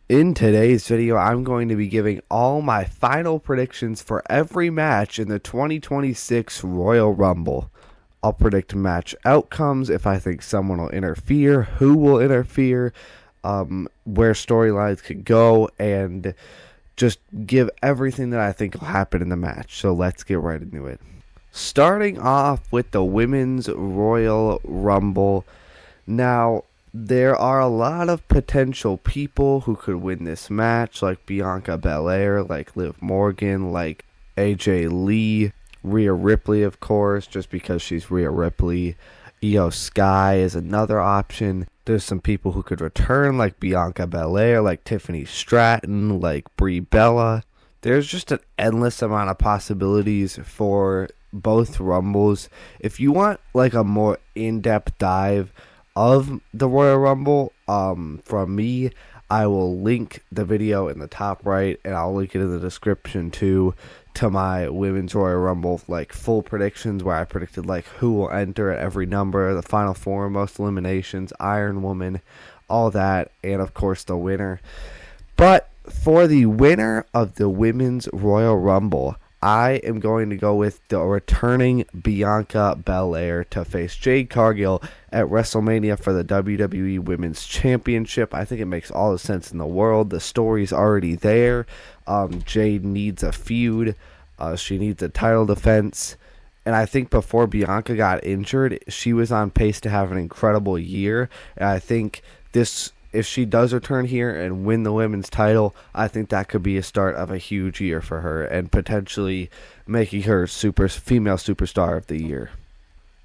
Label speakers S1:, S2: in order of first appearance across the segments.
S1: In today's video, I'm going to be giving all my final predictions for every match in the 2026 Royal Rumble. I'll predict match outcomes, if I think someone will interfere, who will interfere, where storylines could go, and just give everything that I think will happen in the match. So let's get right into it. Starting off with the Women's Royal Rumble. Now, there are a lot of potential people who could win this match, like Bianca Belair, like Liv Morgan, like AJ Lee, Rhea Ripley, of course, just because she's Rhea Ripley. Io Sky is another option. There's some people who could return, like Bianca Belair, like Tiffany Stratton, like Brie Bella. There's just an endless amount of possibilities for both Rumbles. If you want like a more in-depth dive of the Royal Rumble, from me, I will link the video in the top right, and I'll link it in the description too, to my Women's Royal Rumble, like full predictions where I predicted like who will enter at every number, the final four, most eliminations, Iron Woman, all that, and of course the winner. But for the winner of the Women's Royal Rumble, I am going to go with the returning Bianca Belair to face Jade Cargill at WrestleMania for the WWE Women's Championship. I think it makes all the sense in the world. The story's already there. Jade needs a feud. She needs a title defense. And I think before Bianca got injured, she was on pace to have an incredible year. And I think if she does return here and win the women's title, I think that could be a start of a huge year for her and potentially making her female superstar of the year.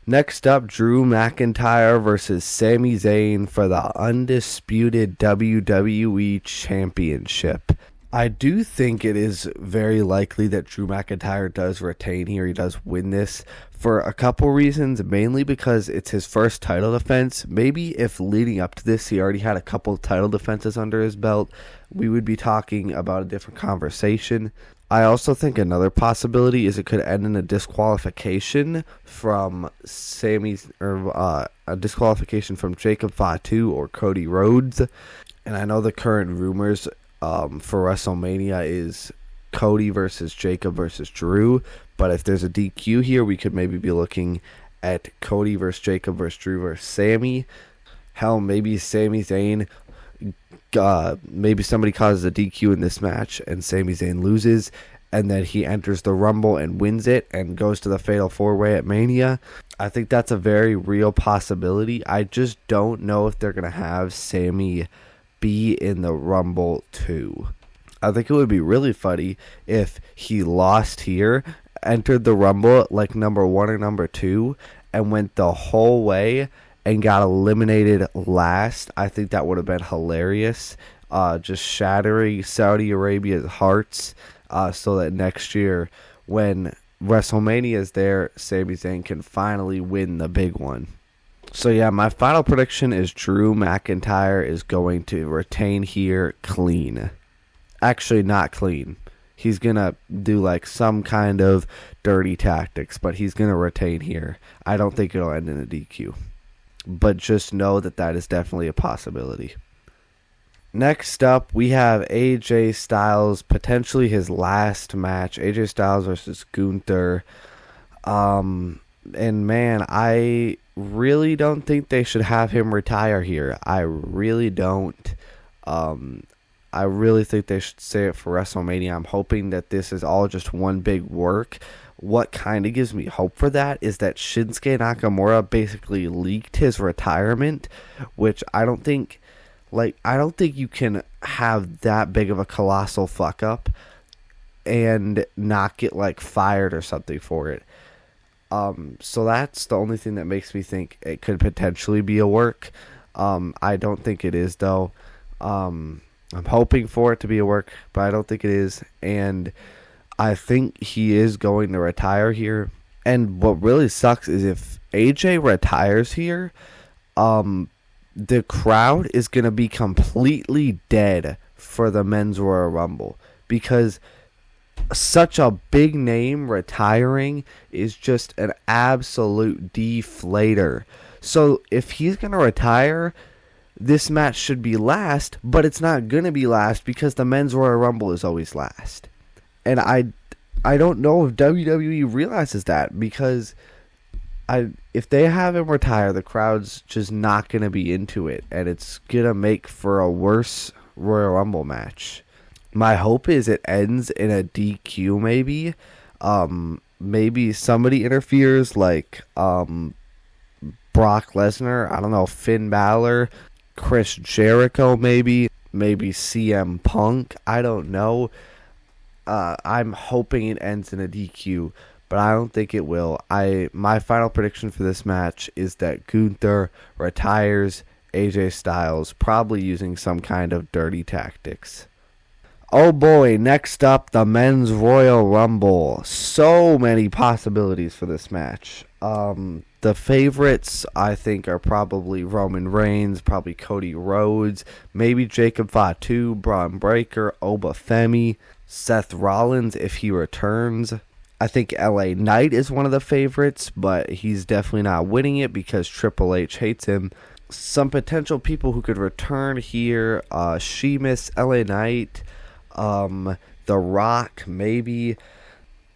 S1: Next up, Drew McIntyre versus Sami Zayn for the undisputed WWE Championship. I do think it is very likely that Drew McIntyre does retain here. He does win this for a couple reasons, mainly because it's his first title defense. Maybe if leading up to this he already had a couple title defenses under his belt, we would be talking about a different conversation. I also think another possibility is it could end in a disqualification from a disqualification from Jacob Fatu or Cody Rhodes. And I know the current rumors for WrestleMania is Cody versus Jacob versus Drew, but if there's a DQ here, we could maybe be looking at Cody versus Jacob versus Drew versus Sami. Hell, maybe Sami Zayn, maybe somebody causes a DQ in this match and Sami Zayn loses, and then he enters the Rumble and wins it and goes to the Fatal 4-Way at Mania. I think that's a very real possibility. I just don't know if they're going to have Sami be in the Rumble too. I think it would be really funny if he lost here, entered the Rumble like number 1 or number 2, and went the whole way and got eliminated last. I think that would have been hilarious. Just shattering Saudi Arabia's hearts, so that next year when WrestleMania is there, Sami Zayn can finally win the big one. So yeah, my final prediction is Drew McIntyre is going to retain here clean. Actually, not clean. He's going to do like some kind of dirty tactics, but he's going to retain here. I don't think it'll end in a DQ. But just know that that is definitely a possibility. Next up, we have AJ Styles, potentially his last match. AJ Styles versus Gunther. And man, I really don't think they should have him retire here. I really don't. I really think they should save it for WrestleMania. I'm hoping that this is all just one big work. What kind of gives me hope for that is that Shinsuke Nakamura basically leaked his retirement, which I don't think you can have that big of a colossal fuck up and not get like fired or something for it. So that's the only thing that makes me think it could potentially be a work. I don't think it is though. I'm hoping for it to be a work, but I don't think it is. And I think he is going to retire here. And what really sucks is if AJ retires here, the crowd is going to be completely dead for the Men's Royal Rumble, because such a big name retiring is just an absolute deflator. So if he's going to retire, this match should be last, but it's not going to be last because the Men's Royal Rumble is always last. And I don't know if WWE realizes that, because if they have him retire, the crowd's just not going to be into it, and it's going to make for a worse Royal Rumble match. My hope is it ends in a DQ maybe. Maybe somebody interferes, like Brock Lesnar, I don't know, Finn Balor, Chris Jericho maybe CM Punk, I don't know. I'm hoping it ends in a DQ, but I don't think it will. My final prediction for this match is that Gunther retires AJ Styles, probably using some kind of dirty tactics. Oh boy, next up, the Men's Royal Rumble. So many possibilities for this match. The favorites, I think, are probably Roman Reigns, probably Cody Rhodes, maybe Jacob Fatu, Braun Breaker, Oba Femi, Seth Rollins if he returns. I think LA Knight is one of the favorites, but he's definitely not winning it because Triple H hates him. Some potential people who could return here, Sheamus, LA Knight, The Rock, maybe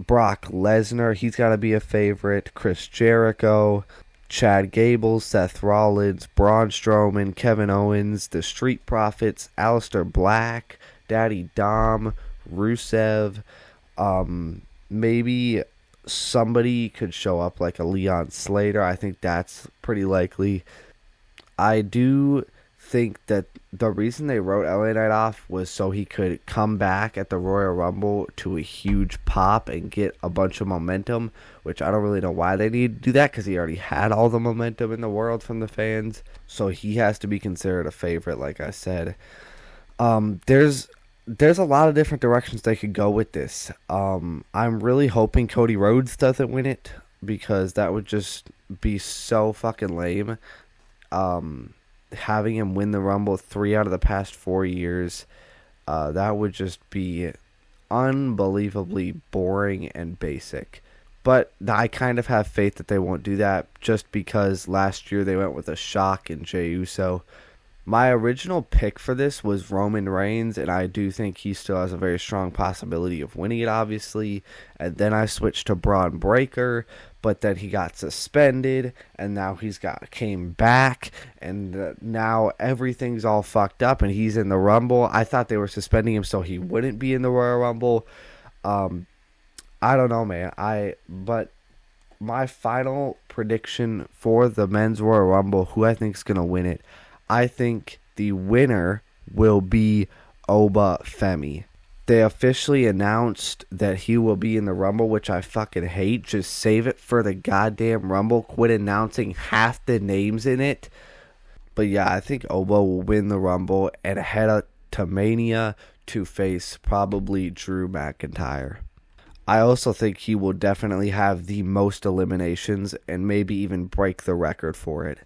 S1: Brock Lesnar, he's got to be a favorite, Chris Jericho, Chad Gable, Seth Rollins, Braun Strowman, Kevin Owens, The Street Profits, Aleister Black, Daddy Dom, Rusev, maybe somebody could show up like a Leon Slater. I think that's pretty likely. I do think that the reason they wrote LA Knight off was so he could come back at the Royal Rumble to a huge pop and get a bunch of momentum, which I don't really know why they need to do that, because he already had all the momentum in the world from the fans. So he has to be considered a favorite, like I said. There's a lot of different directions they could go with this. I'm really hoping Cody Rhodes doesn't win it, because that would just be so fucking lame. Having him win the Rumble 3 out of the past 4 years, that would just be unbelievably boring and basic. But I kind of have faith that they won't do that, just because last year they went with a shock in Jey Uso. My original pick for this was Roman Reigns, and I do think he still has a very strong possibility of winning it, obviously. And then I switched to Braun Breaker, but then he got suspended, and now came back, and now everything's all fucked up, and he's in the Rumble. I thought they were suspending him so he wouldn't be in the Royal Rumble. I don't know, man. But my final prediction for the Men's Royal Rumble, who I think is going to win it, I think the winner will be Oba Femi. They officially announced that he will be in the Rumble, which I fucking hate. Just save it for the goddamn Rumble. Quit announcing half the names in it. But yeah, I think Oba will win the Rumble and head to Mania to face probably Drew McIntyre. I also think he will definitely have the most eliminations and maybe even break the record for it.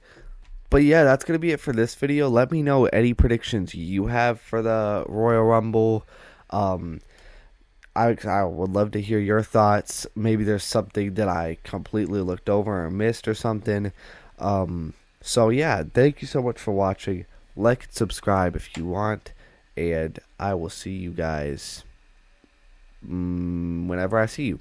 S1: But yeah, that's going to be it for this video. Let me know any predictions you have for the Royal Rumble. I would love to hear your thoughts. Maybe there's something that I completely looked over or missed or something. So yeah, thank you so much for watching. Like and subscribe if you want. And I will see you guys whenever I see you.